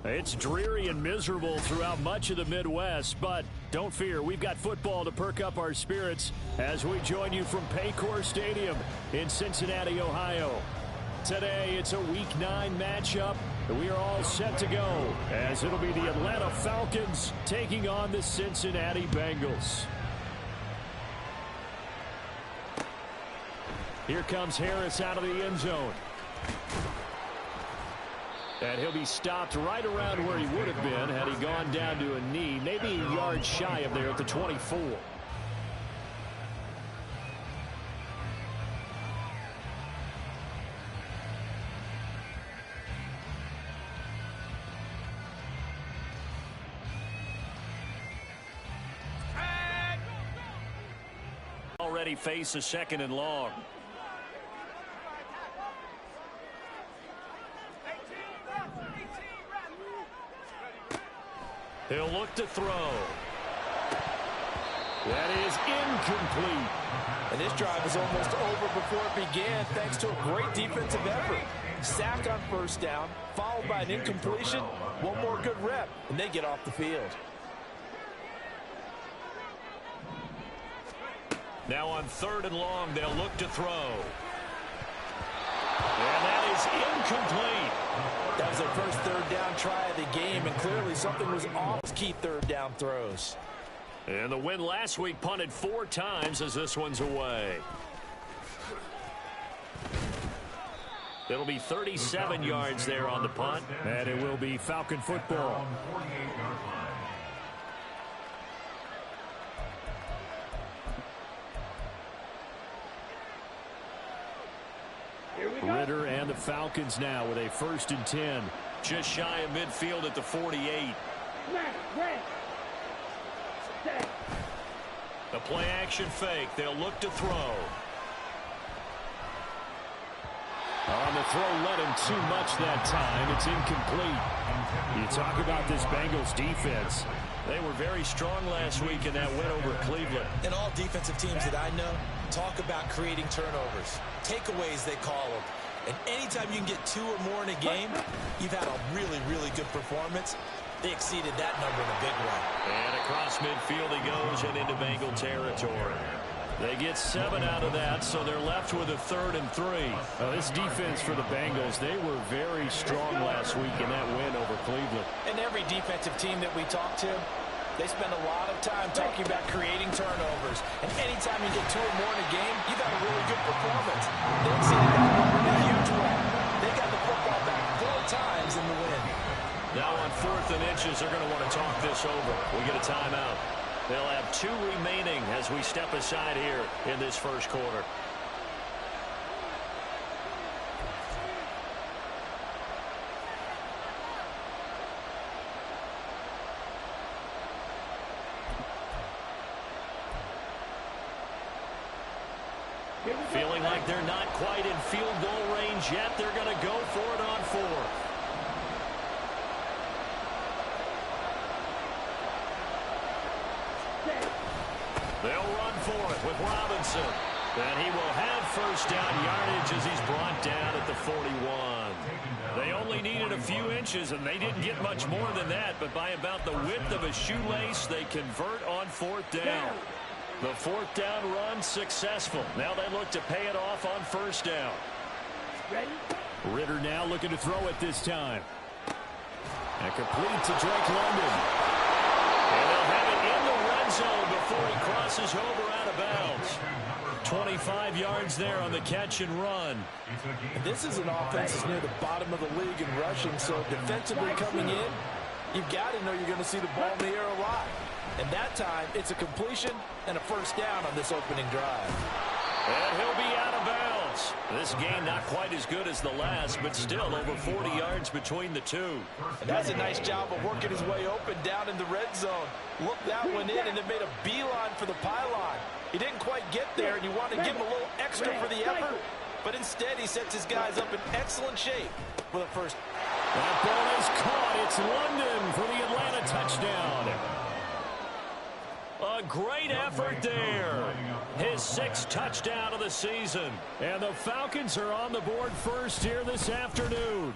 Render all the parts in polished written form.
It's dreary and miserable throughout much of the Midwest, but don't fear, we've got football to perk up our spirits as we join you from Paycor Stadium in Cincinnati, Ohio. Today, it's a Week 9 matchup. We are all set to go as it'll be the Atlanta Falcons taking on the Cincinnati Bengals. Here comes Harris out of the end zone. And he'll be stopped right around where he would have been had he gone down to a knee, maybe a yard shy of there at the 24. Already face a 2nd and long. He'll look to throw. That is incomplete. And this drive is almost over before it began thanks to a great defensive effort. Sacked on 1st down, followed by an incompletion. One more good rep, and they get off the field. Now on 3rd and long, they'll look to throw. And that is incomplete. That was their first 3rd down try of the game, and clearly something was off key 3rd down throws. And the win last week punted 4 times as this one's away. It'll be 37 yards there on the punt, and it will be Falcon football. Ritter and the Falcons now with a 1st and 10. Just shy of midfield at the 48. A play action fake. They'll look to throw. On the throw, let him too much that time. It's incomplete. You talk about this Bengals defense. They were very strong last week in that win over Cleveland. And all defensive teams that I know talk about creating turnovers. Takeaways, they call them. And anytime you can get 2 or more in a game, you've had a really, really good performance. They exceeded that number in a big way. And across midfield he goes and into Bengal territory. They get 7 out of that, so they're left with a 3rd and 3. This defense for the Bengals, they were very strong last week in that win over Cleveland. And every defensive team that we talk to, they spend a lot of time talking about creating turnovers. And anytime you get 2 or more in a game, you've got a really good performance. They exceeded that number in a huge way. They got the football back 4 times in the win. Now on 4th and inches, they're going to want to talk this over. We get a timeout. They'll have 2 remaining as we step aside here in this 1st quarter. Feeling like they're not quite in field goal range yet. They're going to go for it on 4th. They'll run for it with Robinson. And he will have 1st down yardage as he's brought down at the 41. They only needed a few inches, and they didn't get much more than that. But by about the width of a shoelace, they convert on 4th down. The 4th down run successful. Now they look to pay it off on 1st down. Ritter now looking to throw it this time. And complete to Drake London. And they'll have it in the red zone before he crosses over out of bounds. 25 yards there on the catch and run. And this is an offense that's near the bottom of the league in rushing, so defensively coming in, you've got to know you're going to see the ball in the air a lot. And that time, it's a completion and a 1st down on this opening drive. And he'll be out of bounds. This game not quite as good as the last, but still over 40 yards between the 2. And that's a nice job of working his way open down in the red zone. Looked that one in and then made a beeline for the pylon. He didn't quite get there, and you want to give him a little extra for the effort. But instead, he sets his guys up in excellent shape for the 1st. That ball is caught. It's London for the Atlanta touchdown. A great effort there. His 6th touchdown of the season. And the Falcons are on the board first here this afternoon.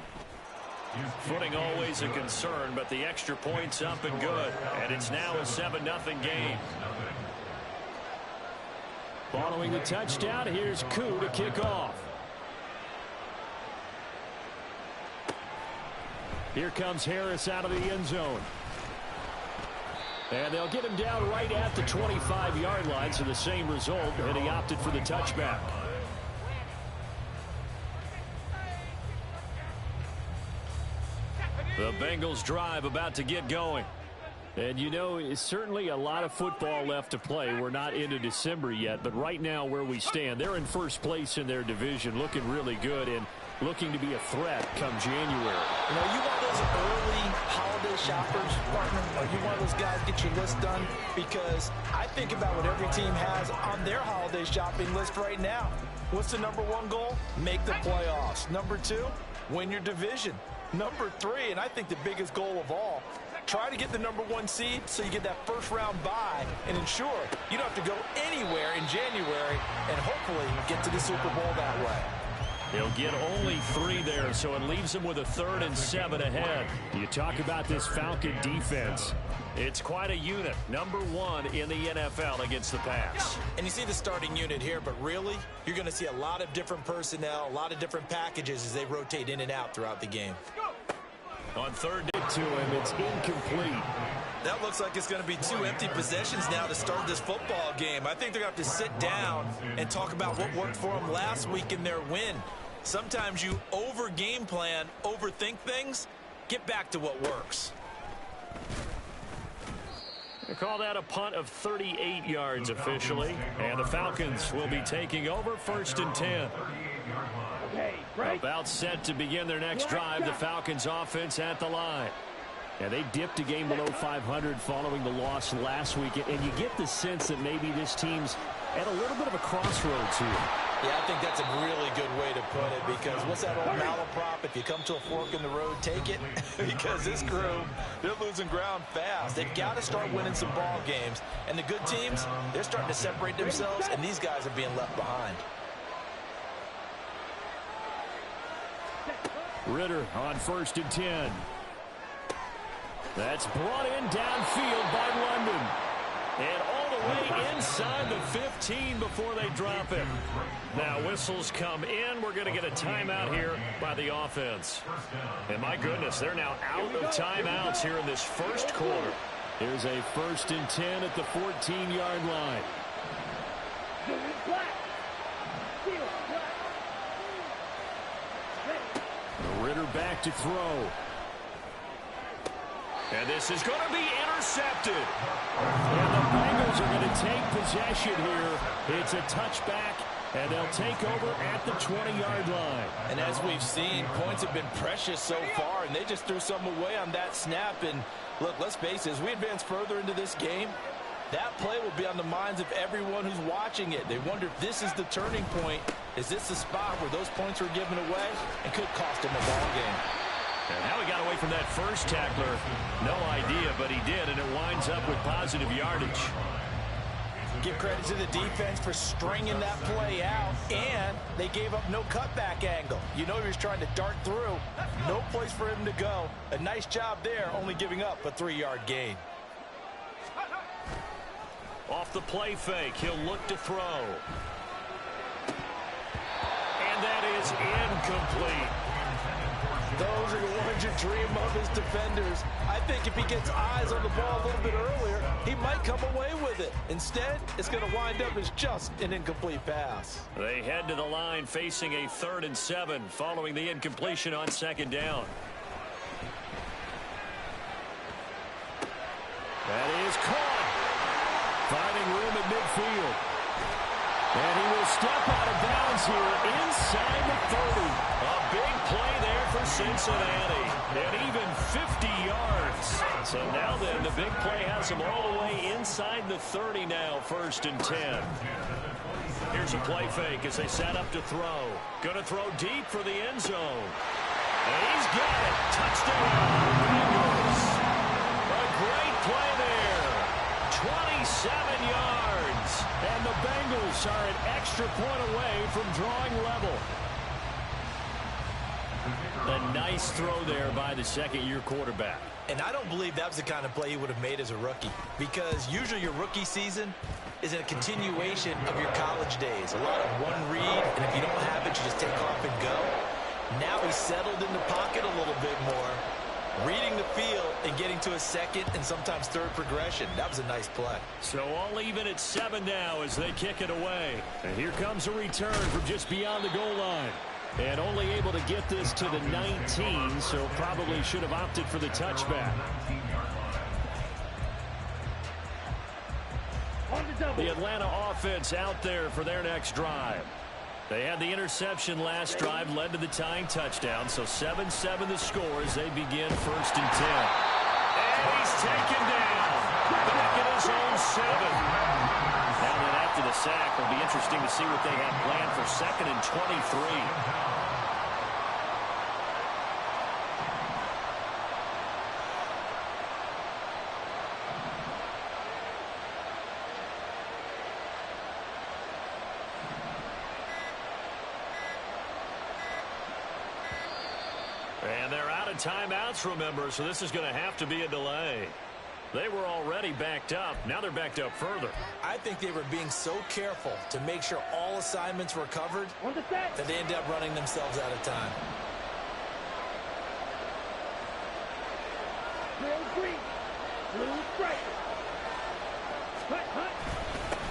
Footing always a concern, but the extra point's up and good. And it's now a 7-0 game. Following the touchdown, here's Koo to kick off. Here comes Harris out of the end zone. And they'll get him down right at the 25-yard line, so the same result, and he opted for the touchback. The Bengals drive about to get going. And you know, it's certainly a lot of football left to play. We're not into December yet, but right now where we stand, they're in first place in their division, looking really good and looking to be a threat come January. You know, you want those early holiday shoppers, partner, or you want those guys get your list done? Because I think about what every team has on their holiday shopping list right now. What's the number one goal? Make the playoffs. Number two, win your division. Number three, and I think the biggest goal of all, try to get the number one seed so you get that first round bye and ensure you don't have to go anywhere in January and hopefully get to the Super Bowl that way. He'll get only 3 there, so it leaves him with a 3rd and 7 ahead. You talk about this Falcon defense. It's quite a unit. Number 1 in the NFL against the pass. And you see the starting unit here, but really, you're going to see a lot of different personnel, a lot of different packages as they rotate in and out throughout the game. On 3rd to him, it's incomplete. That looks like it's going to be 2 empty possessions now to start this football game. I think they're going to have to sit down and talk about what worked for them last week in their win. Sometimes you over-game plan, overthink things. Get back to what works. They call that a punt of 38 yards officially. And the Falcons will be taking over 1st and 10. About set to begin their next drive. The Falcons offense at the line. And they dipped a game below 500 following the loss last week. And you get the sense that maybe this team's at a little bit of a crossroads here. Yeah, I think that's a really good way to put it, because what's that old malaprop? If you come to a fork in the road, take it. Because this crew, they're losing ground fast. They've got to start winning some ball games. And the good teams, they're starting to separate themselves, and these guys are being left behind. Ritter on 1st and 10. That's brought in downfield by London. And all the way inside the 15 before they drop it. Now whistles come in. We're going to get a timeout here by the offense. And my goodness, they're now out of timeouts here in this first quarter. Here's a 1st and 10 at the 14-yard line. Ritter back to throw. And this is going to be intercepted. And the Bengals are going to take possession here. It's a touchback, and they'll take over at the 20-yard line. And as we've seen, points have been precious so far, and they just threw some away on that snap. And look, let's face it, as we advance further into this game, that play will be on the minds of everyone who's watching it. They wonder if this is the turning point. Is this the spot where those points were given away and could cost them a ball game? And how he got away from that first tackler, no idea, but he did, and it winds up with positive yardage. Give credit to the defense for stringing that play out, and they gave up no cutback angle. You know he was trying to dart through. No place for him to go. A nice job there, only giving up a 3-yard gain. Off the play fake, he'll look to throw. And that is incomplete. Those are the ones you dream of as defenders. I think if he gets eyes on the ball a little bit earlier, he might come away with it. Instead, it's going to wind up as just an incomplete pass. They head to the line facing a 3rd and 7 following the incompletion on 2nd down. That is caught. Finding room at midfield. And he will step out of bounds here inside the 30. A big play there for Cincinnati. And even 50 yards. So now then, the big play has him all the way inside the 30 now, 1st and 10. Here's a play fake as they set up to throw. Going to throw deep for the end zone. And he's got it. Touchdown, Bengals. A great play there. 27 yards. And the Bengals are an extra point away from drawing level. A nice throw there by the second-year quarterback. And I don't believe that was the kind of play he would have made as a rookie, because usually your rookie season is a continuation of your college days. A lot of one read, and if you don't have it, you just take off and go. Now he's settled in the pocket a little bit more, reading the field and getting to a second and sometimes third progression. That was a nice play. So all even at 7 now as they kick it away. And here comes a return from just beyond the goal line. And only able to get this to the 19, so probably should have opted for the touchback. The Atlanta offense out there for their next drive. They had the interception last drive, led to the tying touchdown, so 7-7 the score as they begin 1st and 10. And he's taken down. Back at his own 7. Now that after the sack, it'll be interesting to see what they have planned for 2nd and 23. And they're out of timeouts, remember, so this is going to have to be a delay. They were already backed up. Now they're backed up further. I think they were being so careful to make sure all assignments were covered that they ended up running themselves out of time.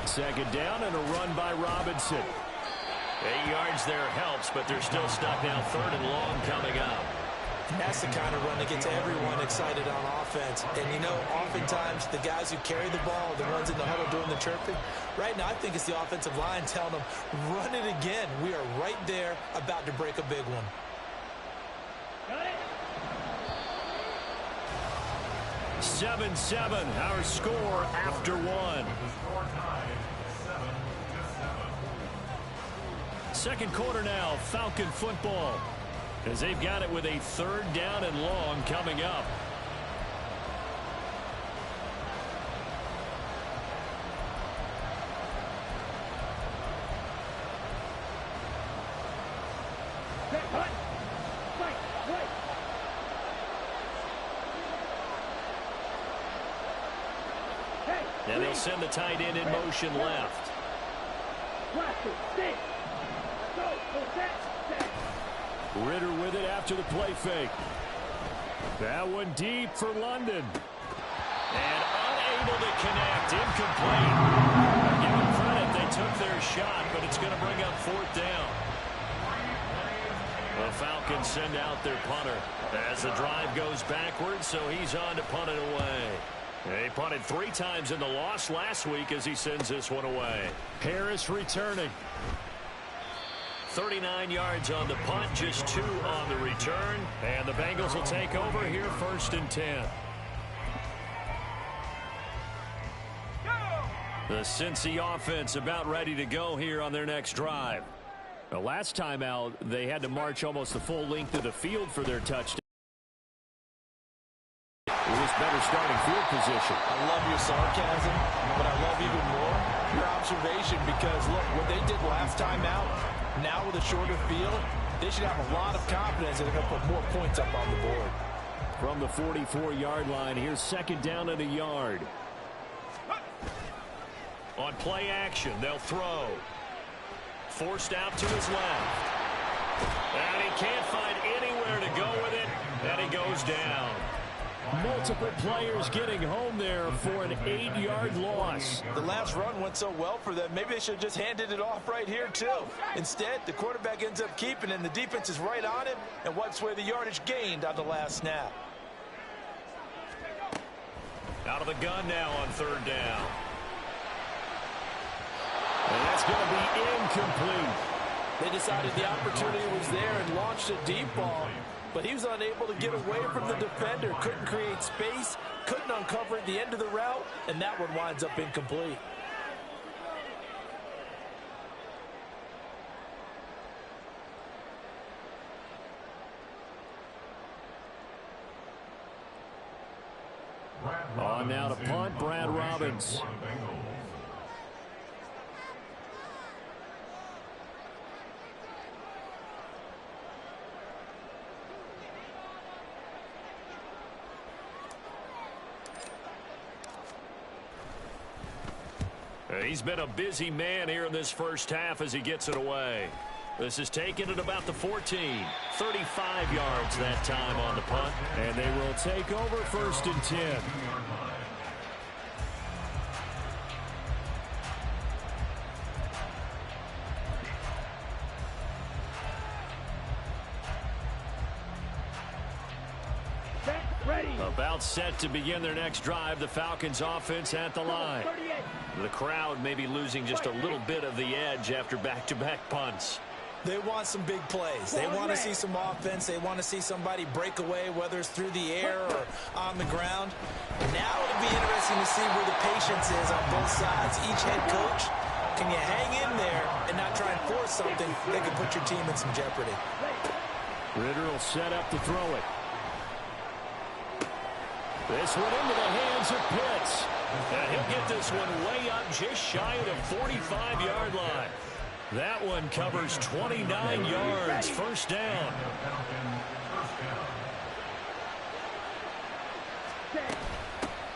Second down and a run by Robinson. 8 yards there helps, but they're still stuck now. 3rd and long coming up. That's the kind of run that gets everyone excited on offense. And, you know, oftentimes the guys who carry the ball are the ones in the huddle doing the chirping. Right now, I think it's the offensive line telling them, run it again. We are right there about to break a big one. Got it. 7-7, our score after 1. Second quarter now, Falcon football, as they've got it with a 3rd down and long coming up. And they'll send the tight end in motion left. Ritter with it after the play fake. That one deep for London. And unable to connect. Incomplete. Give them credit. They took their shot, but it's going to bring up 4th down. The Falcons send out their punter as the drive goes backwards, so he's on to punt it away. He punted 3 times in the loss last week as he sends this one away. Harris returning. 39 yards on the punt, just 2 on the return. And the Bengals will take over here 1st and 10. The Cincy offense about ready to go here on their next drive. The last time out, they had to march almost the full length of the field for their touchdown. It was better starting field position. I love your sarcasm, but I love even more your observation, because, look, what they did last time out, now with a shorter field, they should have a lot of confidence that they're going to put more points up on the board. From the 44-yard line, here's 2nd down and a yard. On play action, they'll throw. Forced out to his left. And he can't find anywhere to go with it, and he goes down. Multiple players getting home there for an 8-yard loss. The last run went so well for them. Maybe they should have just handed it off right here, too. Instead, the quarterback ends up keeping it, and the defense is right on him and wipes away the yardage gained on the last snap. Out of the gun now on 3rd down. And that's going to be incomplete. They decided the opportunity was there and launched a deep ball, but he was unable to get away from the defender, couldn't create space, couldn't uncover at the end of the route, and that one winds up incomplete. On now to punt, Brad Robbins. He's been a busy man here in this first half as he gets it away. This is taken at about the 14. 35 yards that time on the punt. And they will take over 1st and 10. About set to begin their next drive. The Falcons offense at the line. The crowd may be losing just a little bit of the edge after back-to-back punts. They want some big plays. They want to see some offense. They want to see somebody break away, whether it's through the air or on the ground. Now it'll be interesting to see where the patience is on both sides. Each head coach, can you hang in there and not try and force something that can put your team in some jeopardy? Ritter will set up to throw it. This one into the hands of Pitts. And he'll get this one way up just shy of the 45-yard line. That one covers 29 yards. First down.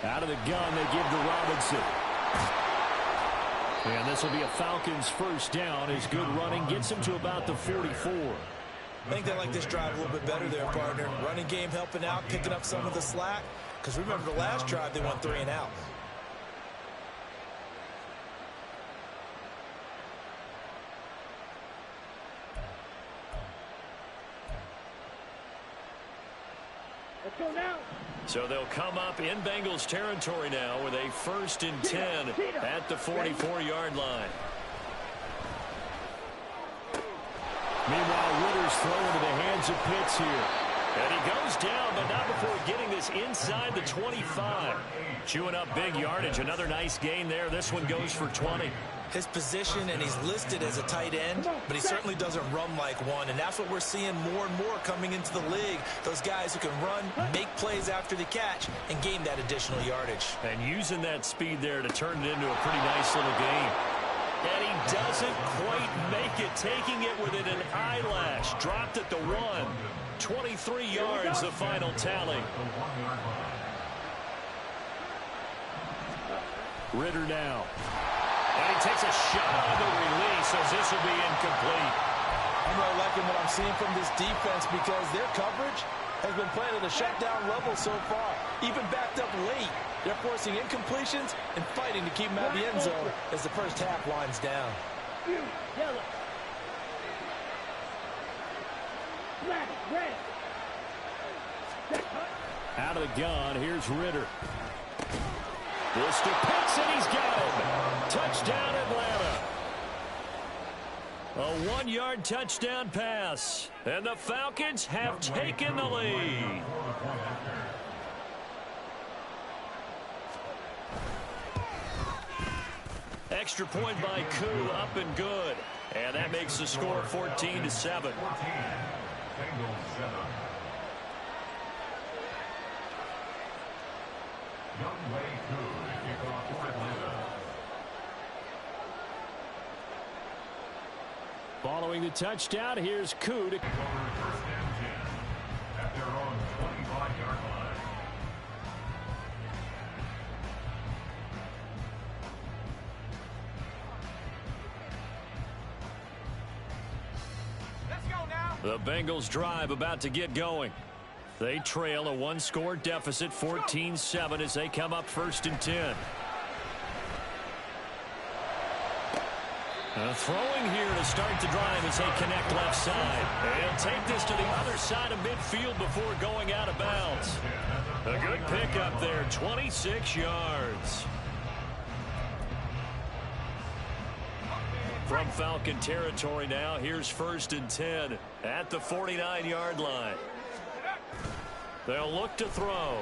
Out of the gun, they give to Robinson. And this will be a Falcons first down. His good running gets him to about the 44. I think they like this drive a little bit better there, partner. Running game helping out, picking up some of the slack. Because remember the last drive, they went 3 and out. Let's go now. So they'll come up in Bengals territory now with a 1st and 10 at the 44-yard line. Meanwhile, Ritter's throwing to the hands of Pitts here. And he goes down, but not before getting this inside the 25. Chewing up big yardage. Another nice gain there. This one goes for 20. His position, and he's listed as a tight end, but he certainly doesn't run like one. And that's what we're seeing more and more coming into the league. Those guys who can run, make plays after the catch, and gain that additional yardage. And using that speed there to turn it into a pretty nice little game. And he doesn't quite make it, taking it within an eyelash. Dropped at the 1. 23 yards, the final tally. Ritter now. And he takes a shot on the release as this will be incomplete. I'm really liking what I'm seeing from this defense because their coverage has been playing at a shutdown level so far. Even backed up late, they're forcing incompletions and fighting to keep them out of the end zone as the first half winds down. Out of the gun, here's Ritter. This to Pitts, and he's got him. Touchdown, Atlanta. A 1-yard touchdown pass. And the Falcons have taken the lead. Extra point by Koo, up and good. And that makes the score 14-7. Following the touchdown, here's Koo to... The Bengals drive about to get going. They trail a 1-score deficit, 14-7, as they come up 1st and 10. Throwing here to start the drive as they connect left side. They'll take this to the other side of midfield before going out of bounds. A good pickup there, 26 yards. From Falcon territory now, here's 1st and 10 at the 49-yard line. They'll look to throw.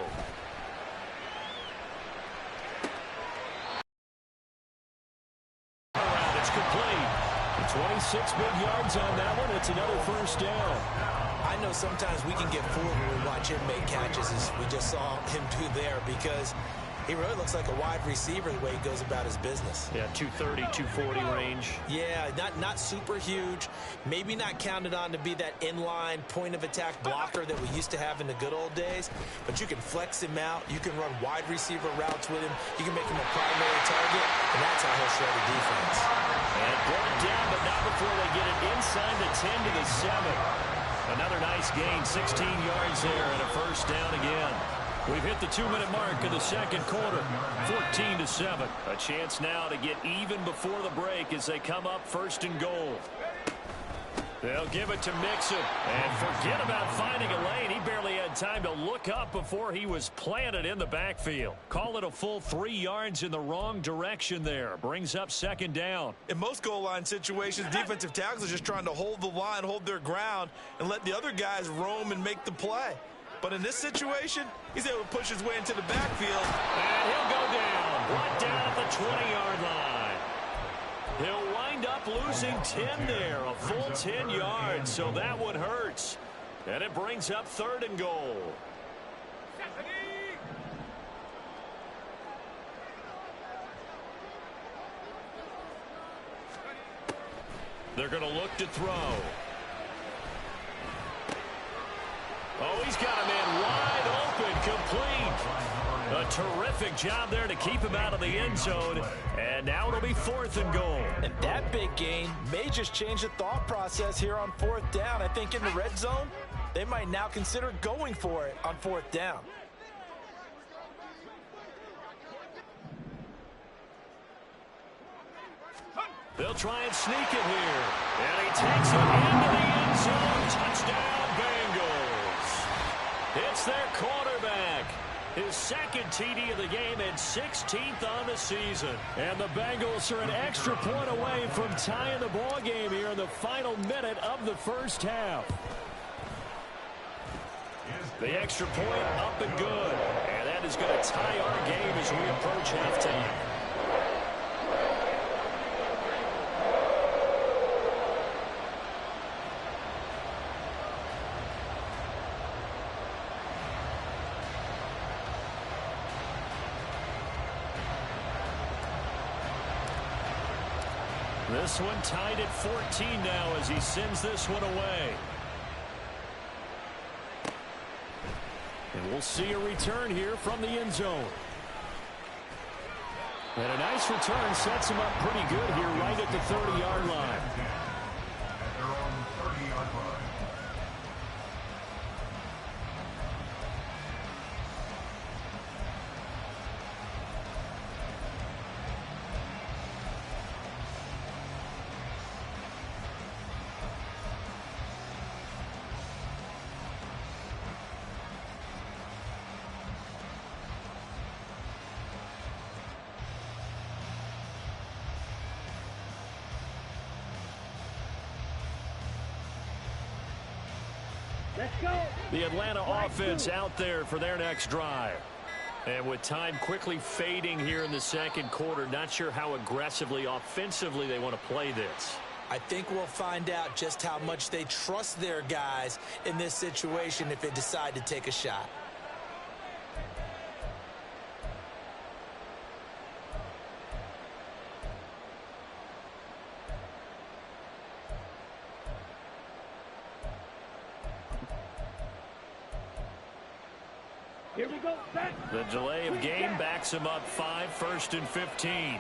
It's complete. 26 big yards on that one. It's another first down. I know sometimes we can get fooled when we watch him make catches, as we just saw him do there, because He really looks like a wide receiver the way he goes about his business. Yeah, 230, 240 range. Yeah, not super huge. Maybe not counted on to be that inline point-of-attack blocker that we used to have in the good old days. But you can flex him out. You can run wide receiver routes with him. You can make him a primary target, and that's how he'll shred the defense. And brought down, but not before they get it inside the 10 to the 7. Another nice gain, 16 yards there, and a first down again. We've hit the 2-minute mark of the second quarter, 14 to 7. A chance now to get even before the break as they come up first and goal. They'll give it to Mixon, and forget about finding a lane. He barely had time to look up before he was planted in the backfield. Call it a full 3 yards in the wrong direction there. Brings up second down. In most goal line situations, defensive tackles are just trying to hold the line, hold their ground, and let the other guys roam and make the play. But in this situation, he's able to push his way into the backfield. And he'll go down. Brought down at the 20-yard line. He'll wind up losing 10 there, a full 10 yards, so that one hurts. And it brings up third and goal. They're going to look to throw. Oh, he's got a man wide open, complete. A terrific job there to keep him out of the end zone. And now it'll be fourth and goal. And that big gain may just change the thought process here on fourth down. I think in the red zone, they might now consider going for it on fourth down. They'll try and sneak it here. And he takes it into the end zone. Touchdown, Bengals. It's their quarterback. His second TD of the game and 16th on the season. And the Bengals are an extra point away from tying the ball game here in the final minute of the first half. The extra point up and good. And that is going to tie our game as we approach halftime. This one tied at 14 now as he sends this one away. And we'll see a return here from the end zone. And a nice return sets him up pretty good here right at the 30-yard line. They're on the 30-yard line. The Atlanta offense out there for their next drive. And with time quickly fading here in the second quarter, not sure how aggressively, offensively they want to play this. I think we'll find out just how much they trust their guys in this situation if they decide to take a shot. Here we go. Back. The delay of game backs him up 5, first and 15.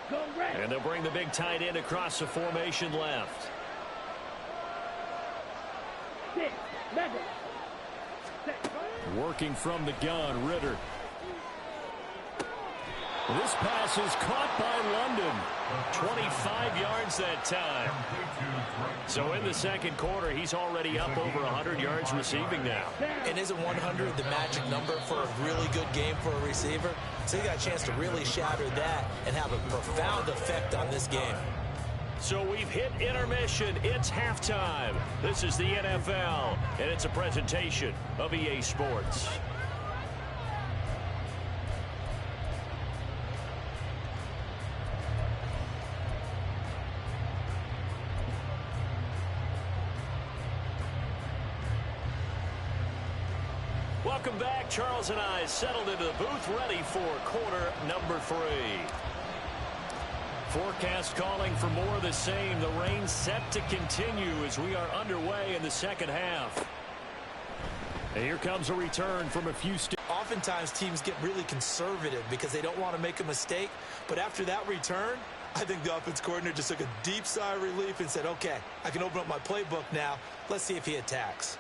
Go red. And they'll bring the big tight end across the formation left. 6, 11. Working from the gun, Ritter. This pass is caught by London. 25 yards that time. So in the second quarter, he's already up over 100 yards receiving now. And isn't 100 the magic number for a really good game for a receiver? So he got a chance to really shatter that and have a profound effect on this game. So we've hit intermission. It's halftime. This is the NFL, and it's a presentation of EA Sports. Welcome back. Charles and I settled into the booth, ready for quarter number 3. Forecast calling for more of the same. The rain set to continue as we are underway in the second half. And here comes a return from a few steps. Oftentimes teams get really conservative because they don't want to make a mistake. But after that return, I think the offense coordinator just took a deep sigh of relief and said, okay, I can open up my playbook now. Let's see if he attacks.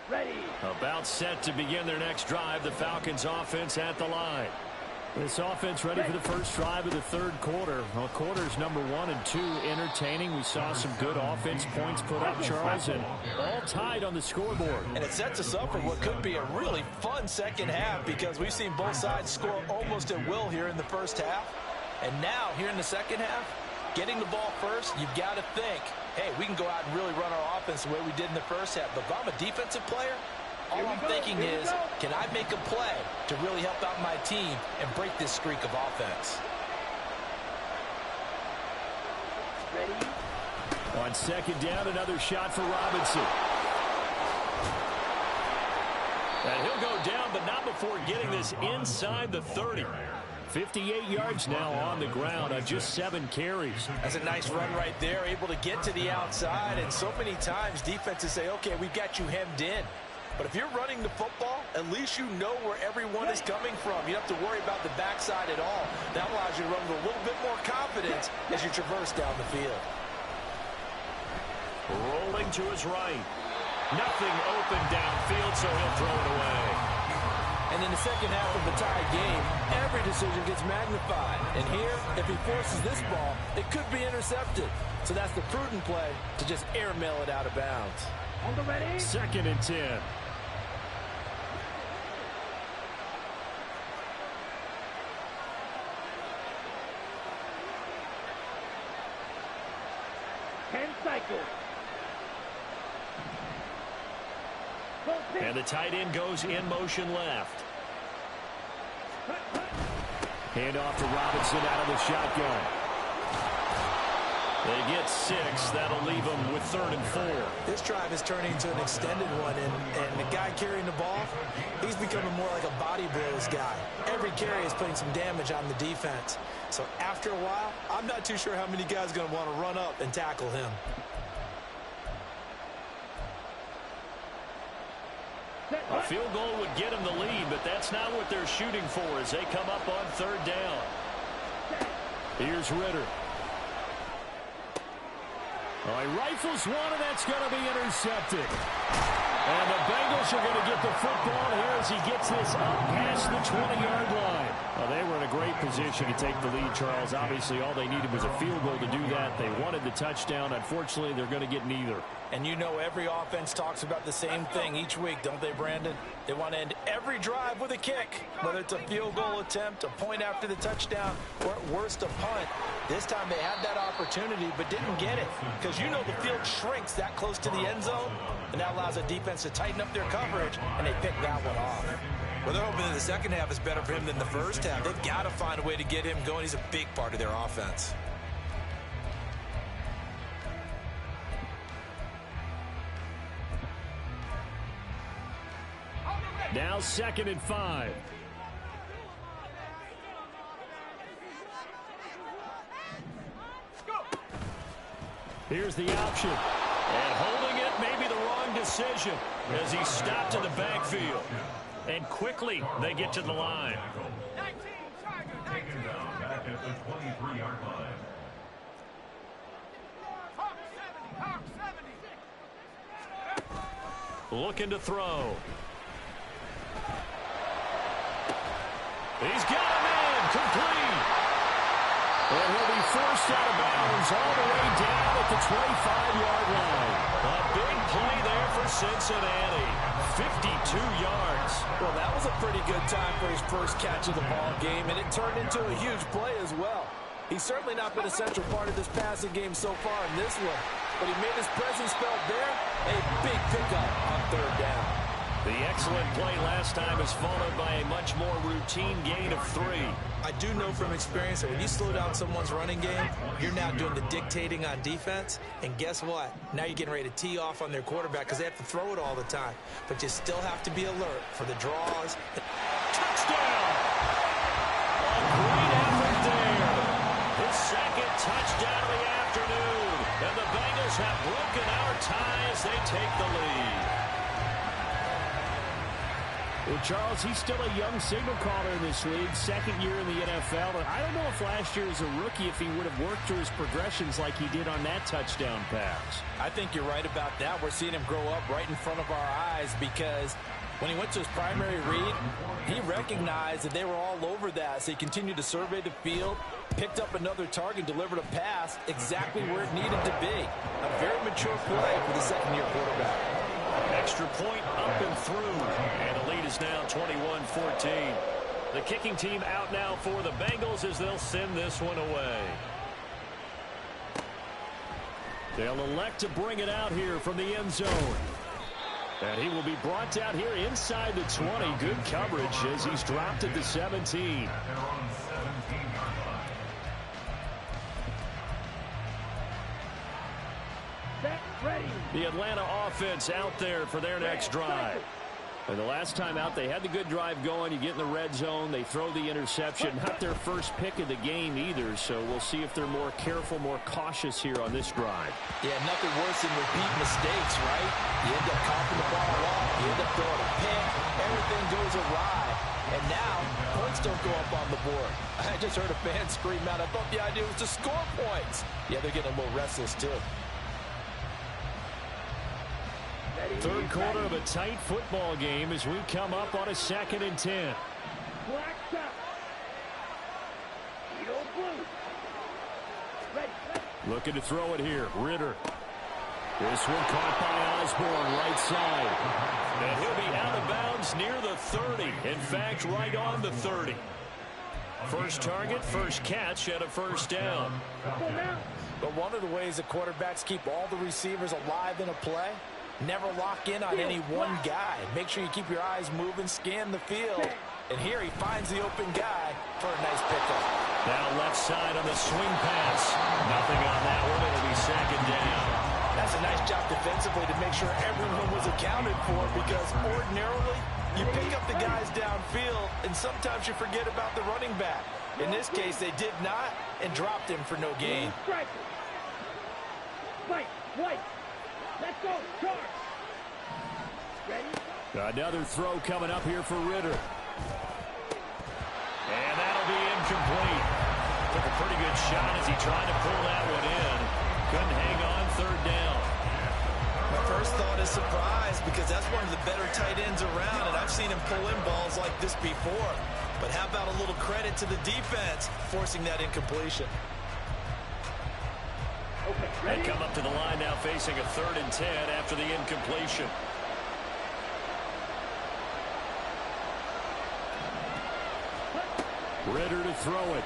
Ready. About set to begin their next drive. The Falcons offense at the line. This offense ready for the first drive of the third quarter. Well, quarters number 1 and 2 entertaining. We saw some good offense points put up, Charles, and all tied on the scoreboard. And it sets us up for what could be a really fun second half because we've seen both sides score almost at will here in the first half. And now, here in the second half, getting the ball first, you've got to think, hey, we can go out and really run our offense the way we did in the first half. But if I'm a defensive player, all I'm thinking is, can I make a play to really help out my team and break this streak of offense? Ready. On second down, another shot for Robinson. And he'll go down, but not before getting this inside the 30. 58 yards now on the ground on just 7 carries. That's a nice run right there, able to get to the outside. And so many times defenses say, okay, we've got you hemmed in. But if you're running the football, at least you know where everyone is coming from. You don't have to worry about the backside at all. That allows you to run with a little bit more confidence as you traverse down the field. Rolling to his right. Nothing open downfield, so he'll throw it away. And in the second half of the tie game, every decision gets magnified. And here, if he forces this ball, it could be intercepted. So that's the prudent play to just airmail it out of bounds. On the ready. 2nd and 10. Cycle. And the tight end goes in motion left. Hand off to Robinson out of the shotgun. They get 6. That'll leave them with 3rd and 4. This drive is turning into an extended one, and the guy carrying the ball, he's becoming more like a body blows guy. Every carry is putting some damage on the defense. So after a while, I'm not too sure how many guys are going to want to run up and tackle him. A field goal would get them the lead, but that's not what they're shooting for as they come up on 3rd down. Here's Ritter. Oh, he rifles one, and that's going to be intercepted. And the Bengals are going to get the football here as he gets this up past the 20-yard line. Well, they were in a great position to take the lead, Charles. Obviously, all they needed was a field goal to do that. They wanted the touchdown. Unfortunately, they're going to get neither. And you know every offense talks about the same thing each week, don't they, Brandon? They want to end every drive with a kick, whether it's a field goal attempt, a point after the touchdown, or at worst a punt. This time they had that opportunity but didn't get it because you know the field shrinks that close to the end zone, and that allows the defense to tighten up their coverage, and they pick that one off. Well, they're hoping that the second half is better for him than the first half. They've got to find a way to get him going. He's a big part of their offense. Now 2nd and 5. Here's the option. And holding it may be the wrong decision as he stopped in the backfield. And quickly they get to the line. Taken down back at the 23-yard line. Looking to throw. He's got a man complete. And he'll be forced out of bounds all the way down at the 25-yard line. A big play there for Cincinnati. 52 yards. Well, that was a pretty good time for his first catch of the ball game, and it turned into a huge play as well. He's certainly not been a central part of this passing game so far in this one, but he made his presence felt there. A big pickup on 3rd down. The excellent play last time is followed by a much more routine gain of 3. I do know from experience that when you slow down someone's running game, you're now doing the dictating on defense. And guess what? Now you're getting ready to tee off on their quarterback because they have to throw it all the time. But you still have to be alert for the draws. Touchdown! A great effort there. His second touchdown of the afternoon. And the Bengals have broken our tie as they take the lead. Well, Charles, he's still a young signal caller in this league, second year in the NFL. And I don't know if last year as a rookie, if he would have worked through his progressions like he did on that touchdown pass. I think you're right about that. We're seeing him grow up right in front of our eyes because when he went to his primary read, he recognized that they were all over that. So he continued to survey the field, picked up another target, delivered a pass exactly where it needed to be. A very mature play for the second-year quarterback. Extra point up and through. And the lead is now 21-14. The kicking team out now for the Bengals as they'll send this one away. They'll elect to bring it out here from the end zone. And he will be brought down here inside the 20. Good coverage as he's dropped at the 17. The Atlanta offense out there for their next drive. And the last time out, they had the good drive going. You get in the red zone. They throw the interception. Not their first pick of the game either, so we'll see if they're more careful, more cautious here on this drive. Yeah, nothing worse than repeat mistakes, right? You end up coughing the ball off. You end up throwing a pick. Everything goes awry. And now, points don't go up on the board. I just heard a fan scream out. I thought the idea was to score points. Yeah, they're getting a little restless, too. Third quarter of a tight football game as we come up on a 2nd and 10. Looking to throw it here. Ritter. This one caught by Osborne, right side. And he'll be out of bounds near the 30. In fact, right on the 30. First target, first catch, and a first down. But one of the ways that quarterbacks keep all the receivers alive in a play, never lock in on any one guy. Make sure you keep your eyes moving, scan the field. And here he finds the open guy for a nice pickup. Now left side on the swing pass. Nothing on that one. It'll be 2nd down. That's a nice job defensively to make sure everyone was accounted for because ordinarily you pick up the guys downfield and sometimes you forget about the running back. In this case, they did not and dropped him for no gain. Let's go, charge. Ready? Another throw coming up here for Ritter. And that'll be incomplete. Took a pretty good shot as he tried to pull that one in. Couldn't hang on, 3rd down. My first thought is surprise because that's one of the better tight ends around, and I've seen him pull in balls like this before. But how about a little credit to the defense forcing that incompletion? They come up to the line now facing a 3rd and 10 after the incompletion. Ritter to throw it.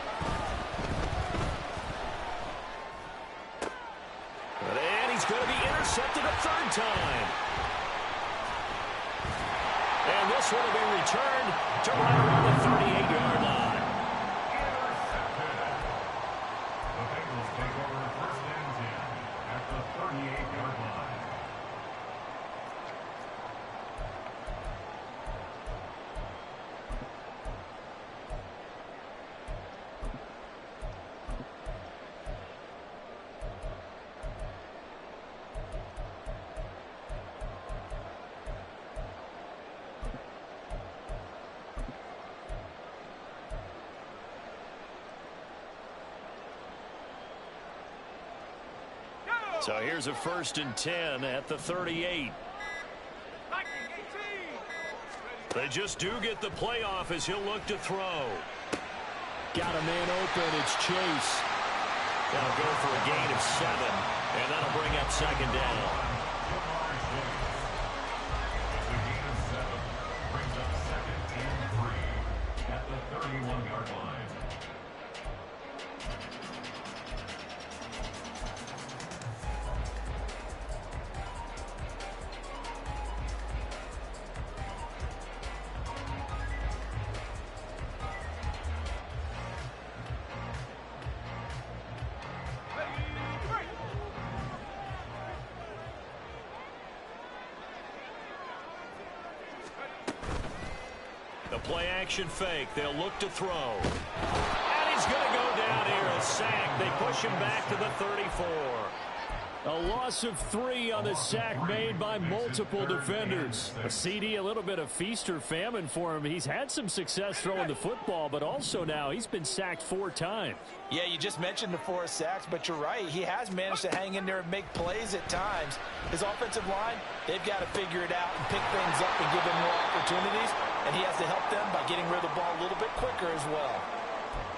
And he's going to be intercepted a 3rd time. And this one will be returned to right around the 38-yard line. So here's a 1st and 10 at the 38. They just do get the playoff as he'll look to throw. Got a man open. It's Chase. That'll go for a gain of 7, and that'll bring up 2nd down. Brings up 2nd and 3 at the 31-yard line. play action fake. They'll look to throw. And he's going to go down here. A sack. They push him back to the 34. A loss of 3 on the sack made by multiple defenders. A CD, a little bit of feast or famine for him. He's had some success throwing the football, but also now he's been sacked 4 times. Yeah, you just mentioned the 4 sacks, but you're right. He has managed to hang in there and make plays at times. His offensive line, they've got to figure it out and pick things up and give him more opportunities, and he has to help them by getting rid of the ball a little bit quicker as well.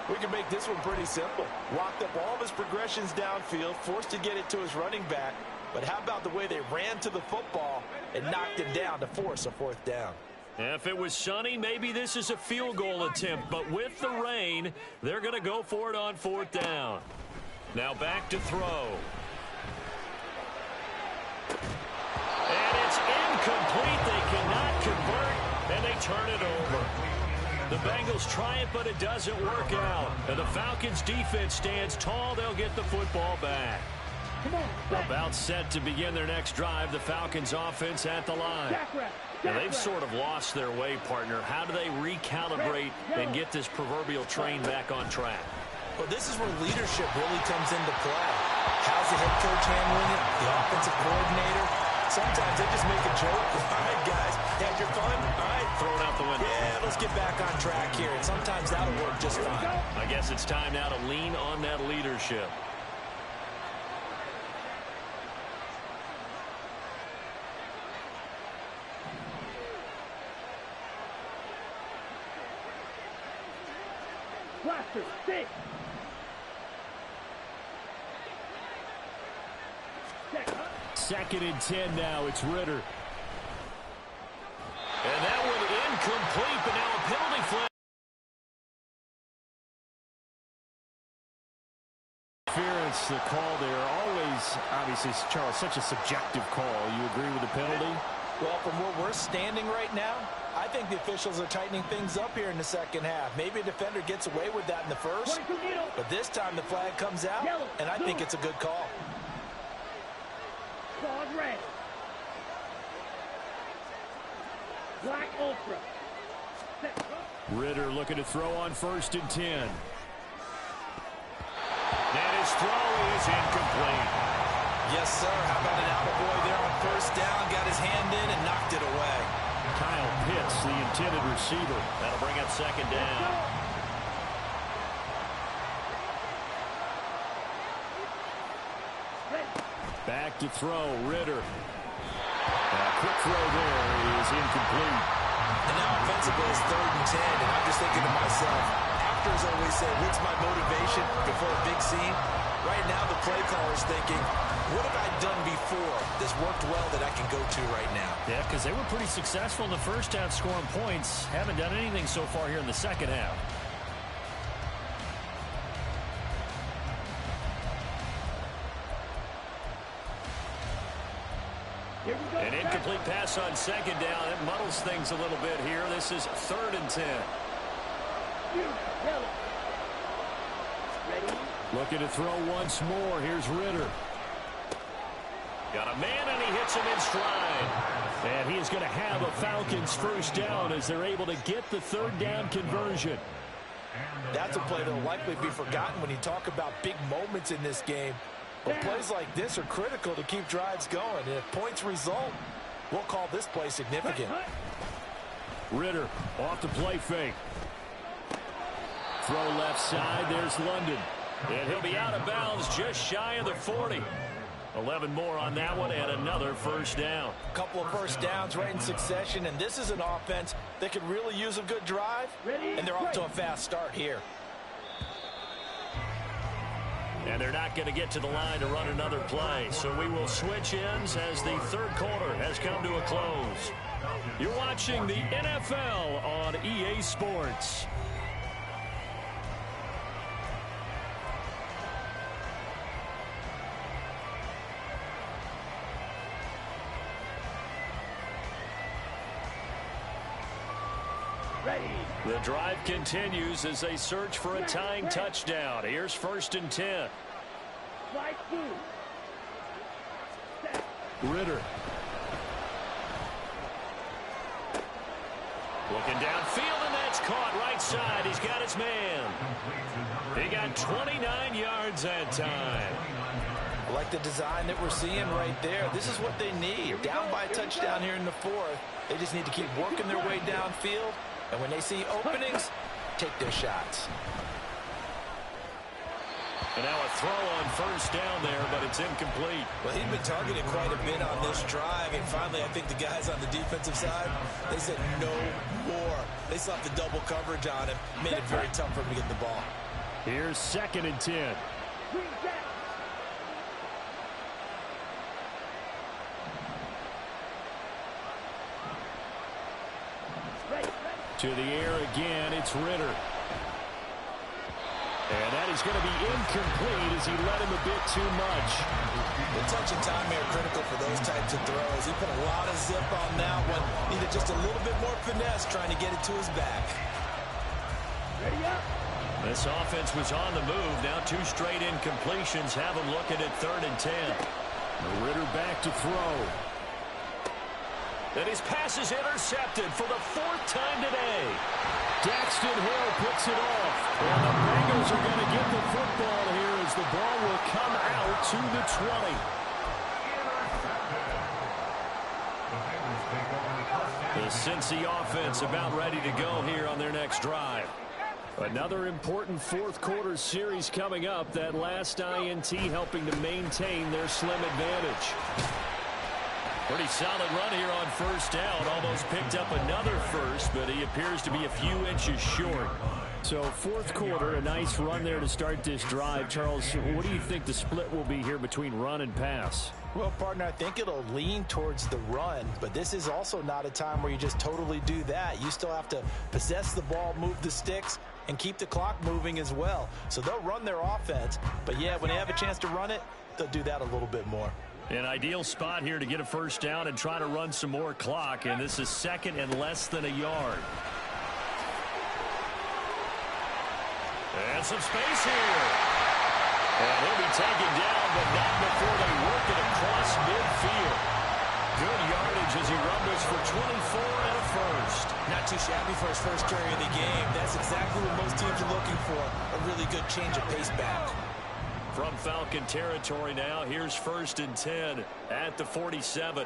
We can make this one pretty simple. Locked up all of his progressions downfield, forced to get it to his running back. But how about the way they ran to the football and knocked him down to force a 4th down? If it was sunny, maybe this is a field goal attempt. But with the rain, they're going to go for it on 4th down. Now back to throw. And it's incomplete. They cannot convert, and they turn it over. The Bengals try it, but it doesn't work out. And the Falcons defense stands tall. They'll get the football back. About set to begin their next drive. The Falcons offense at the line. Now they've sort of lost their way, partner. How do they recalibrate and get this proverbial train back on track? Well, this is where leadership really comes into play. How's the head coach handling it? The offensive coordinator? Sometimes they just make a joke. All right, guys, had your fun? All right. Throw it out the window. Yeah, let's get back on track here. And sometimes that'll work just fine. I guess it's time now to lean on that leadership. Blaster, stick. 2nd and 10 now. It's Ritter. And that one incomplete, but now a penalty flag. Interference, the call there. Always, obviously, Charles, such a subjective call. You agree with the penalty? Well, from where we're standing right now, I think the officials are tightening things up here in the second half. Maybe a defender gets away with that in the first, but this time the flag comes out, and I think it's a good call. Claude red. Black ultra. Ritter looking to throw on 1st and 10. And his throw is incomplete. Yes, sir. How about an attaboy there on 1st down? Got his hand in and knocked it away. Kyle Pitts, the intended receiver. That'll bring up 2nd down. Back to throw, Ritter. Quick throw there is incomplete. And now offensively it's 3rd and 10, and I'm just thinking to myself, actors always say, what's my motivation before a big scene? Right now the play caller's thinking, what have I done before that's worked well that I can go to right now? Yeah, because they were pretty successful in the first half scoring points. Haven't done anything so far here in the second half. An incomplete pass on 2nd down. It muddles things a little bit here. This is 3rd and 10. Looking to throw once more. Here's Ritter. Got a man, and he hits him in stride. And he is going to have a Falcons 1st down as they're able to get the 3rd down conversion. That's a play that will likely be forgotten when you talk about big moments in this game. But plays like this are critical to keep drives going. And if points result, we'll call this play significant. Ritter off the play fake. Throw left side. There's London. And he'll be out of bounds just shy of the 40. 11 more on that one and another 1st down. A couple of 1st downs right in succession. And this is an offense that could really use a good drive. And they're off to a fast start here. And they're not going to get to the line to run another play. So we will switch ends as the 3rd quarter has come to a close. You're watching the NFL on EA Sports. The drive continues as they search for a tying touchdown. Here's 1st and 10. Ritter. Looking downfield, and It's caught right side. He's got his man. He got 29 yards that time. I like the design that we're seeing right there. This is what they need. Down by a touchdown here in the fourth. They just need to keep working their way downfield. And when they see openings, take their shots. And now a throw on first down there, but it's incomplete. Well, he'd been targeted quite a bit on this drive, and finally I think the guys on the defensive side, they said no more. They slapped the double coverage on him, made it very tough for him to get the ball. Here's 2nd and 10. To the air again, it's Ritter. And that is going to be incomplete as he led him a bit too much. The touch and time here critical for those types of throws. He put a lot of zip on that one. Needed just a little bit more finesse trying to get it to his back. Ready up. This offense was on the move. Now 2 straight incompletions have him looking at 3rd and 10. Ritter back to throw. And his pass is intercepted for the 4th time today. Daxton Hill picks it off. And the Bengals are going to get the football here as the ball will come out to the 20. The Cincy offense about ready to go here on their next drive. Another important 4th quarter series coming up. That last INT helping to maintain their slim advantage. Pretty solid run here on first down. Almost picked up another first, but he appears to be a few inches short. So 4th quarter, a nice run there to start this drive. Charles, what do you think the split will be here between run and pass? Well, partner, I think it'll lean towards the run, but this is also not a time where you just totally do that. You still have to possess the ball, move the sticks, and keep the clock moving as well. So they'll run their offense, but yeah, when they have a chance to run it, they'll do that a little bit more. An ideal spot here to get a first down and try to run some more clock, and this is 2nd and less than a yard. And some space here. And he'll be taken down, but not before they work it across midfield. Good yardage as he rumbles for 24 and a first. Not too shabby for his first carry of the game. That's exactly what most teams are looking for, a really good change of pace back. From Falcon territory now, here's 1st and 10 at the 47.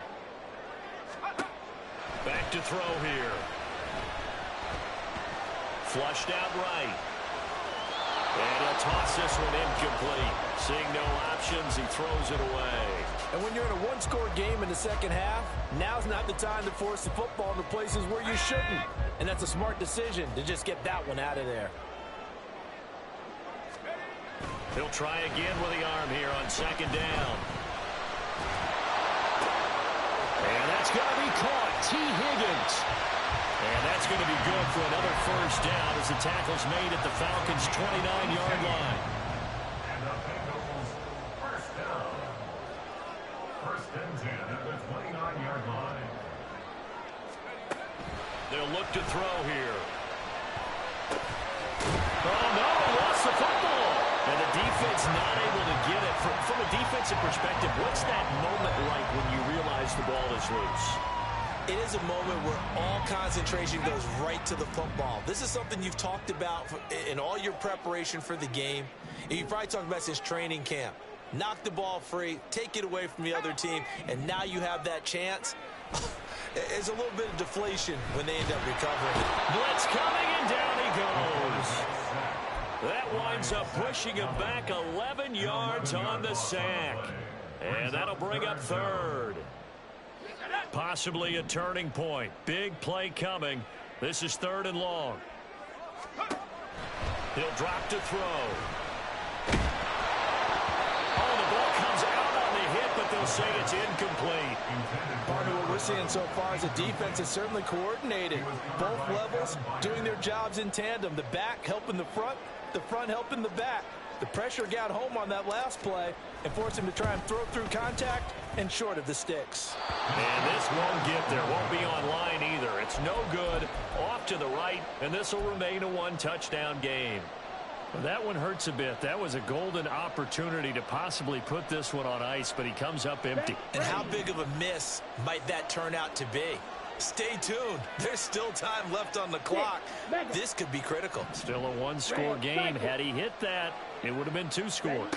Back to throw here. Flushed out right. And he'll toss this one incomplete. Seeing no options, he throws it away. And when you're in a one-score game in the second half, now's not the time to force the football into places where you shouldn't. And that's a smart decision to just get that one out of there. He'll try again with the arm here on 2nd down. And that's going to be caught. T. Higgins. And that's going to be good for another first down as the tackle's made at the Falcons' 29-yard line. And the Bengals first down. 1st and 10 at the 29-yard line. They'll look to throw here. Oh, no, they lost the football. And the defense not able to get it. From a defensive perspective, what's that moment like when you realize the ball is loose? It is a moment where all concentration goes right to the football. This is something you've talked about in all your preparation for the game. And you've probably talked about since training camp. Knock the ball free, take it away from the other team, and now you have that chance. It's a little bit of deflation when they end up recovering. Blitz coming, and down he goes. That winds up pushing him back 11 yards on the sack. And that'll bring up 3rd. Possibly a turning point. Big play coming. This is 3rd and long. He'll drop to throw. Oh, the ball comes out on the hit, but they'll say it's incomplete. Part of what we're seeing so far is the defense is certainly coordinated. Both levels doing their jobs in tandem. The back helping the front helping the back. The pressure got home on that last play and forced him to try and throw through contact and short of the sticks. And this won't get there. Won't be on line either. It's no good. Off to the right, and this will remain a 1-touchdown game. Well, that one hurts a bit. That was a golden opportunity to possibly put this one on ice, but he comes up empty. And how big of a miss might that turn out to be? Stay tuned. There's still time left on the clock. This could be critical. Still a one-score game. Had he hit that, it would have been 2 scores.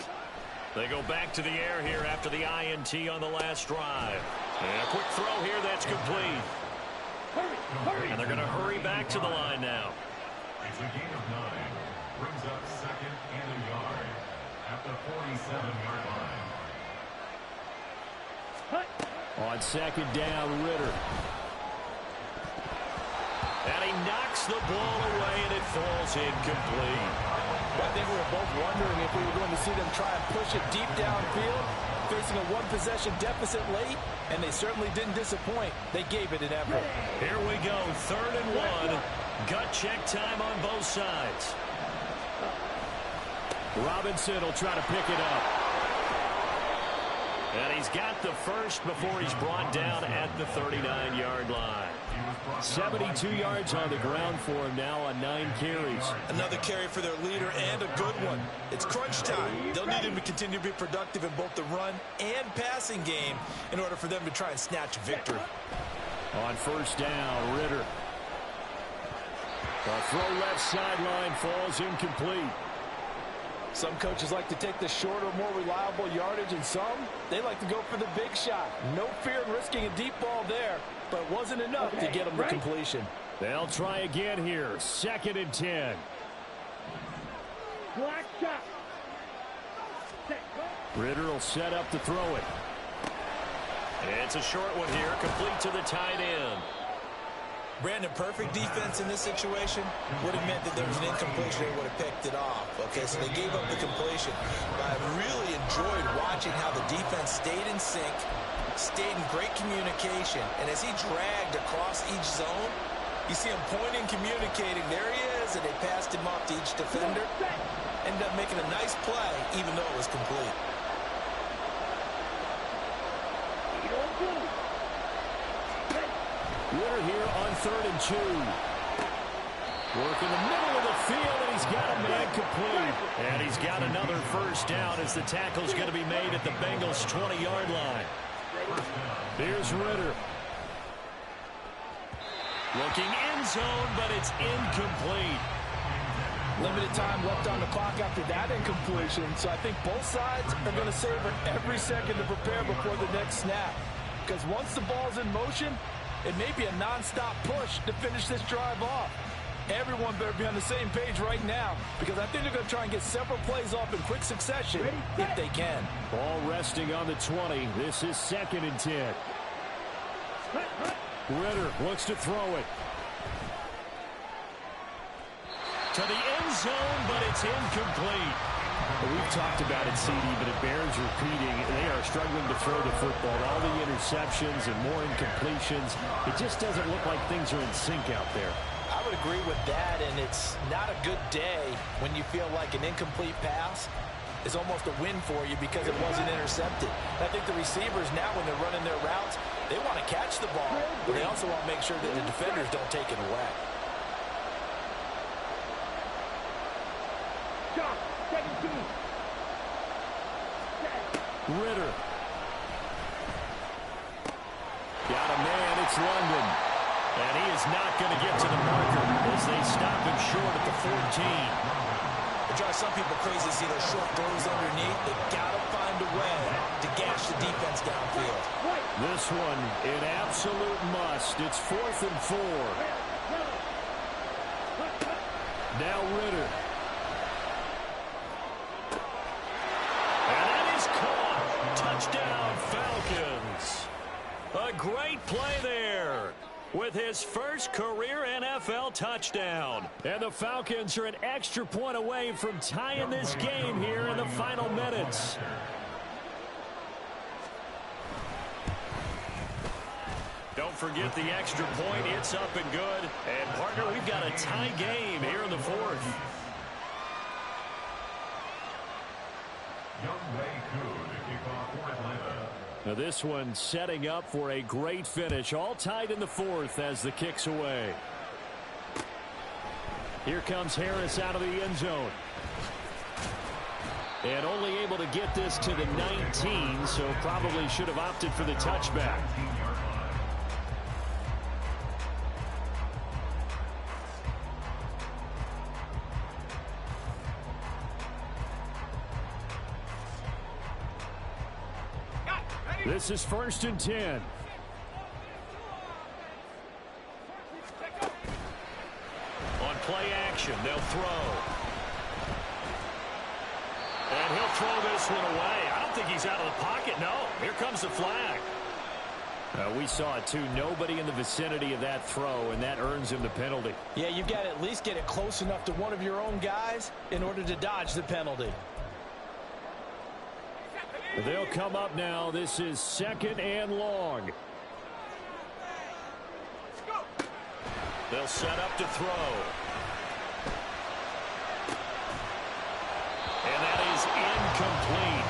They go back to the air here after the INT on the last drive. And a quick throw here that's complete. And they're going to hurry back to the line now. It's a gain of 9. Brings up 2nd and a yard at the 47-yard line. On 2nd down, Ritter. And he knocks the ball away, and it falls incomplete. I think we were both wondering if we were going to see them try and push it deep downfield, facing a one-possession deficit late, and they certainly didn't disappoint. They gave it an effort. Here we go, 3rd and 1. Gut check time on both sides. Robinson will try to pick it up. And he's got the first before he's brought down at the 39-yard line. 72 yards on the ground for him now on 9 carries. Another carry for their leader and a good one. It's crunch time. They'll need him to continue to be productive in both the run and passing game in order for them to try and snatch victory. On 1st down, Ritter. The throw left sideline falls incomplete. Some coaches like to take the shorter, more reliable yardage, and some, they like to go for the big shot. No fear in risking a deep ball there, but it wasn't enough to get them to completion. They'll try again here. 2nd and 10. Black shot. Ritter will set up to throw it. It's a short one here, complete to the tight end. Brandon, perfect defense in this situation would have meant that there was an incompletion. They would have picked it off. Okay, so they gave up the completion. But I really enjoyed watching how the defense stayed in sync, stayed in great communication. And as he dragged across each zone, you see him pointing, communicating. There he is, and they passed him off to each defender. Ended up making a nice play, even though it was complete. Ritter here on 3rd and 2. Work in the middle of the field, and he's got a man complete. And he's got another first down as the tackle's going to be made at the Bengals' 20-yard line. Here's Ritter. Looking end zone, but it's incomplete. Limited time left on the clock after that incompletion, so I think both sides are going to savor every second to prepare before the next snap. Because once the ball's in motion, it may be a non-stop push to finish this drive off. Everyone better be on the same page right now, because I think they're going to try and get several plays off in quick succession if they can. Ball resting on the 20. This is 2nd and 10. Ritter looks to throw it. To the end zone, but it's incomplete. We've talked about it, CD, but it bears repeating. They are struggling to throw the football. All the interceptions and more incompletions. It just doesn't look like things are in sync out there. I would agree with that, and it's not a good day when you feel like an incomplete pass is almost a win for you because it wasn't intercepted. I think the receivers now, when they're running their routes, they want to catch the ball, but they also want to make sure that the defenders don't take it away. Ritter. Got a man, it's London. And he is not going to get to the marker as they stop him short at the 14. It drives some people crazy to see those short throws underneath. They've got to find a way to gash the defense downfield. This one, an absolute must. It's 4th and 4. Now Ritter. And that is caught. Touchdown, Falcons. A great play there with his first career NFL touchdown. And the Falcons are an extra point away from tying this game here in the final minutes. Don't forget the extra point. It's up and good. And, partner, we've got a tie game here in the 4th. Now this one setting up for a great finish. All tied in the 4th as the kick's away. Here comes Harris out of the end zone. And only able to get this to the 19, so probably should have opted for the touchback. This is 1st and 10. On play action, they'll throw. And he'll throw this one away. I don't think he's out of the pocket. No, here comes the flag. We saw it, too. Nobody in the vicinity of that throw, and that earns him the penalty. Yeah, you've got to at least get it close enough to one of your own guys in order to dodge the penalty. They'll come up now. This is 2nd and long. They'll set up to throw. And that is incomplete.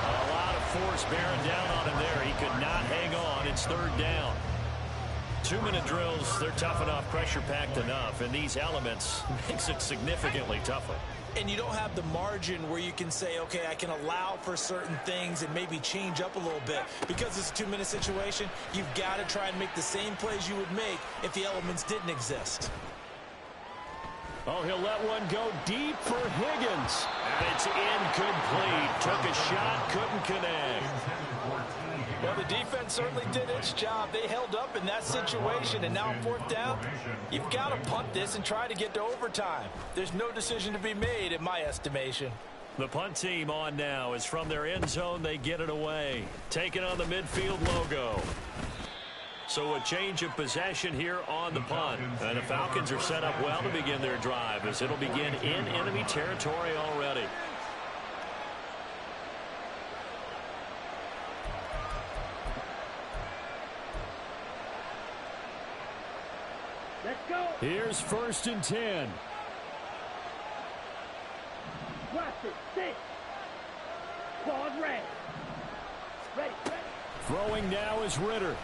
A lot of force bearing down on him there. He could not hang on. It's 3rd down. 2-minute drills, they're tough enough, pressure-packed enough, and these elements makes it significantly tougher. And you don't have the margin where you can say, okay, I can allow for certain things and maybe change up a little bit. Because it's a 2-minute situation, you've got to try and make the same plays you would make if the elements didn't exist. Oh, he'll let one go deep for Higgins. And it's incomplete. Took a shot, couldn't connect. Well, the defense certainly did its job. They held up in that situation, and now on 4th down, you've got to punt this and try to get to overtime. There's no decision to be made, in my estimation. The punt team on now is from their end zone. They get it away. Taking on the midfield logo. So a change of possession here on the punt. And the Falcons are set up well to begin their drive as it'll begin in enemy territory already. Let's go. Here's 1st and 10. Watch it. Six. Pause ready. Ready. Throwing now is Ritter.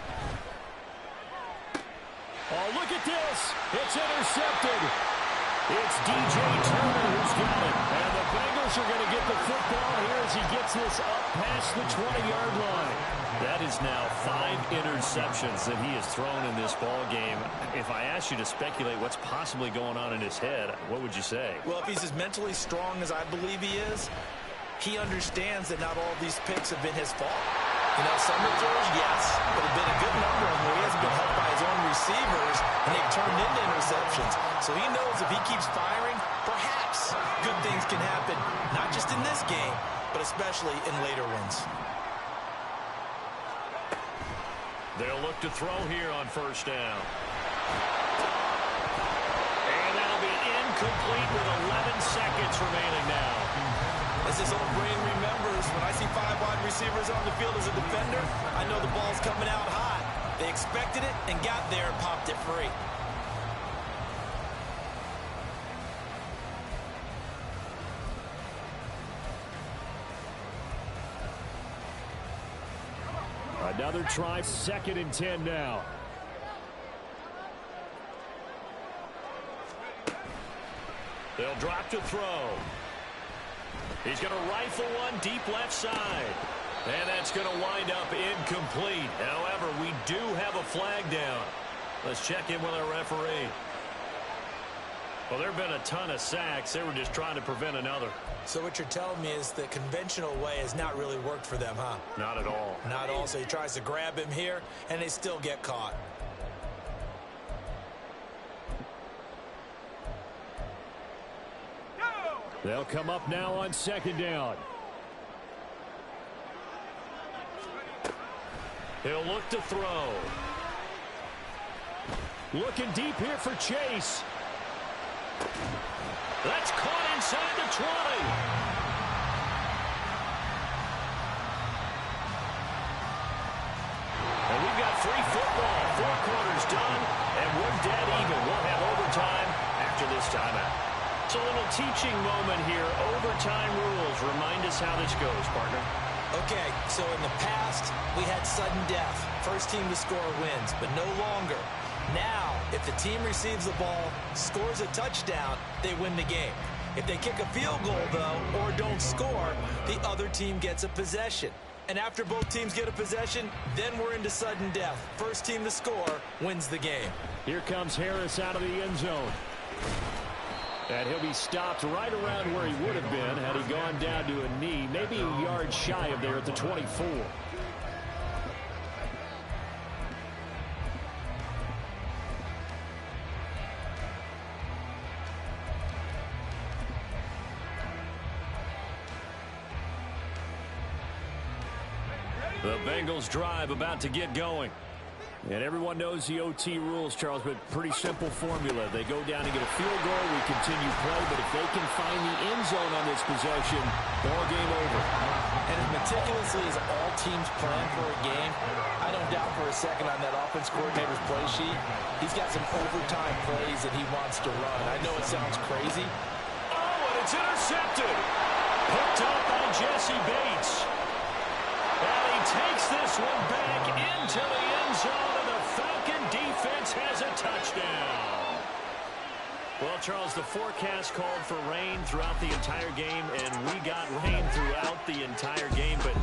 Oh, look at this. It's intercepted. It's DJ Turner who's got it. And the Bengals are going to get the football here as he gets this up past the 20-yard line. That is now 5 interceptions that he has thrown in this ball game. If I asked you to speculate what's possibly going on in his head, what would you say? Well, if he's as mentally strong as I believe he is, he understands that not all of these picks have been his fault. You know, some of the throws, yes, but have been a good number of them where he hasn't been helped by his own receivers, and they've turned into interceptions. So he knows if he keeps firing, perhaps good things can happen, not just in this game, but especially in later ones. They'll look to throw here on 1st down. And that'll be incomplete with 11 seconds remaining now. As his old brain remembers, when I see 5 wide receivers on the field as a defender, I know the ball's coming out hot. They expected it and got there and popped it free. Another try, 2nd and 10 now. They'll drop to throw. He's going to rifle one deep left side. And that's going to wind up incomplete. However, we do have a flag down. Let's check in with our referee. Well, there have been a ton of sacks. They were just trying to prevent another. So what you're telling me is the conventional way has not really worked for them, huh? Not at all. Not at all. So he tries to grab him here, and they still get caught. They'll come up now on 2nd down. He'll look to throw. Looking deep here for Chase. That's caught inside the 20. And we've got free football. 4 quarters done, and we're dead even. We'll have overtime after this timeout. It's a little teaching moment here. Overtime rules. Remind us how this goes, partner. Okay, so in the past, we had sudden death. First team to score wins, but no longer. Now, if the team receives the ball, scores a touchdown, they win the game. If they kick a field goal, though, or don't score, the other team gets a possession. And after both teams get a possession, then we're into sudden death. First team to score wins the game. Here comes Harris out of the end zone. And he'll be stopped right around where he would have been had he gone down to a knee, maybe a yard shy of there at the 24. The Bengals drive about to get going. And everyone knows the OT rules, Charles, but pretty simple formula. They go down and get a field goal, we continue play, but if they can find the end zone on this possession, ball game over. And as meticulously as all teams plan for a game, I don't doubt for a second on that offense coordinator's play sheet, he's got some overtime plays that he wants to run. I know it sounds crazy. Oh, and it's intercepted. Picked up by Jesse Bates. And he takes this one back into the end zone, and the Falcon defense has a touchdown. Well, Charles, the forecast called for rain throughout the entire game, and we got rain throughout the entire game. But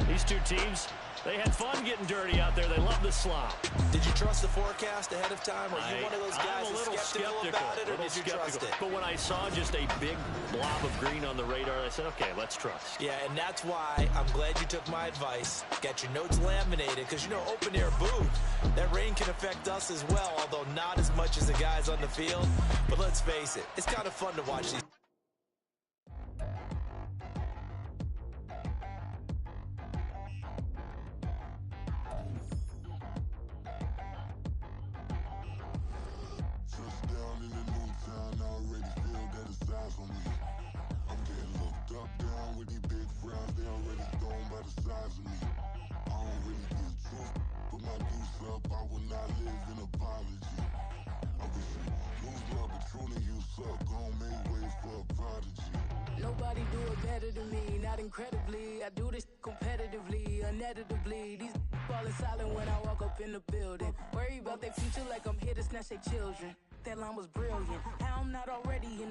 these two teams, they had fun getting dirty out there. They love the slop. Did you trust the forecast ahead of time? Are you one of those guys I'm a little skeptical about it, or did you trust it? But when I saw just a big blob of green on the radar, I said, okay, let's trust. Yeah, and that's why I'm glad you took my advice. Got your notes laminated, because, you know, open air booth, that rain can affect us as well, although not as much as the guys on the field. But let's face it, it's kind of fun to watch these. Nobody do it better than me, not incredibly. I do this competitively, uneditably. These falling silent when I walk up in the building. Worry about their future like I'm here to snatch their children. That line was brilliant. How I'm not already in the